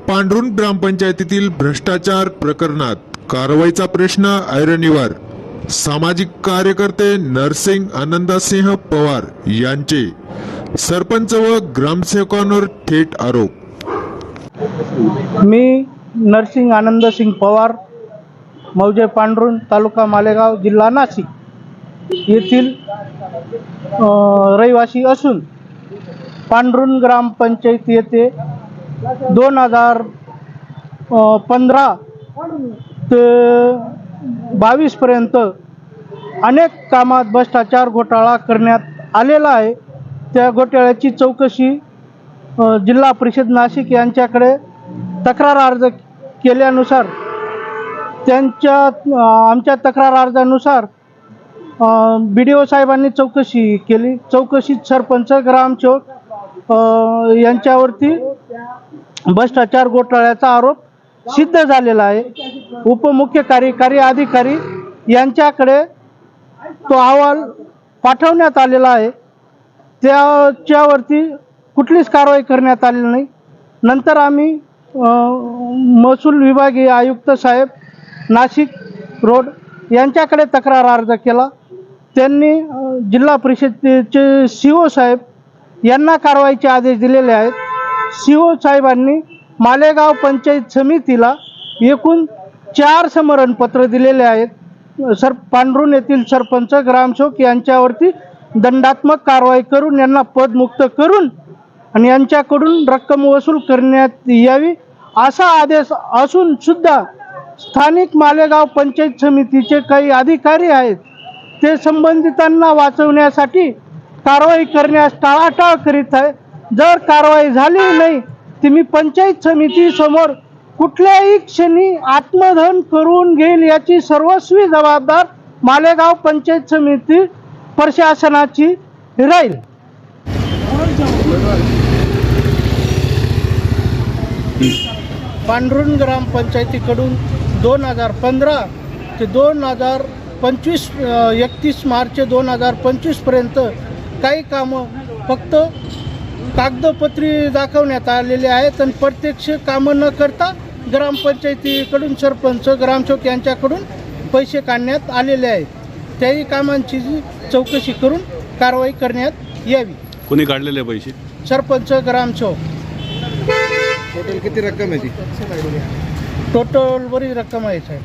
पांढरुण ग्रामपंचायतीतील भ्रष्टाचार प्रकरणात कारवाईचा प्रश्न ऐरणीवर. सामाजिक कार्यकर्ते नरसिंग आनंदसिंह पवार यांचे सरपंच व ग्रामसेवकांवर थेट आरोप. मी नरसिंग आनंदसिंह पवार, मौजे पांढरुण, तालुका मालेगाव, जिल्हा नाशिक येथील रहिवासी असून पांढरुण ग्रामपंचायत येथे 2015 ते 22 पर्यंत अनेक कामात भ्रष्टाचार घोटाळा करण्यात आलेला आहे. त्या घोटाळ्याची चौकशी जिल्हा परिषद नाशिक यांच्याकडे तक्रार अर्ज केल्यानुसार आमच्या तक्रार अर्जानुसार BDO साहेबांनी चौकशी केली. चौकशीत सरपंच, ग्रामसेवक यांच्यावरती भ्रष्टाचार घोटाळ्याचा आरोप सिद्ध झालेला आहे. उपमुख्य कार्यकारी अधिकारी यांच्याकडे तो अहवाल पाठवण्यात आलेला आहे. त्याच्यावरती कुठलीच कारवाई करण्यात आलेली नाही. नंतर आम्ही महसूल विभागीय आयुक्त साहेब नाशिक रोड यांच्याकडे तक्रार अर्ज केला. त्यांनी जिल्हा परिषदेचे CO साहेब यांना कारवाईचे आदेश दिलेले आहेत. CO साहेबांनी मालेगाव पंचायत समितीला एकूण 4 समरणपत्र दिलेले आहेत. पांढरुण येथील सरपंच, ग्रामसेवक यांच्यावरती दंडात्मक कारवाई करून यांना पदमुक्त करून आणि यांच्याकडून रक्कम वसूल करण्यात यावी असा आदेश असून सुद्धा स्थानिक मालेगाव पंचायत समितीचे काही अधिकारी आहेत ते संबंधितांना वाचवण्यासाठी कारवाई करण्यास टाळाटाळ करीत आहे. जर कारवाई झाली नाही तर मी पंचायत समिती समोर कुठल्याही क्षणी आत्मदहन करून घेईल याची सर्वस्वी जबाबदार मालेगाव पंचायत समिती प्रशासनाची राहील. पांढरुण ग्रामपंचायतीकडून 2015 ते 2025 31 मार्च 2025 पर्यंत काही कामं फक्त कागदपत्री दाखवण्यात आलेले आहेत आणि प्रत्यक्ष कामं न करता ग्रामपंचायतीकडून सरपंच, ग्रामसेवक यांच्याकडून पैसे काढण्यात आलेले आहेत. त्याही कामांची चौकशी करून कारवाई करण्यात यावी. कोणी काढलेले पैसे? सरपंच, ग्रामसेवक. टोटल किती रक्कम आहे ती? टोटल बरीच रक्कम आहे साहेब.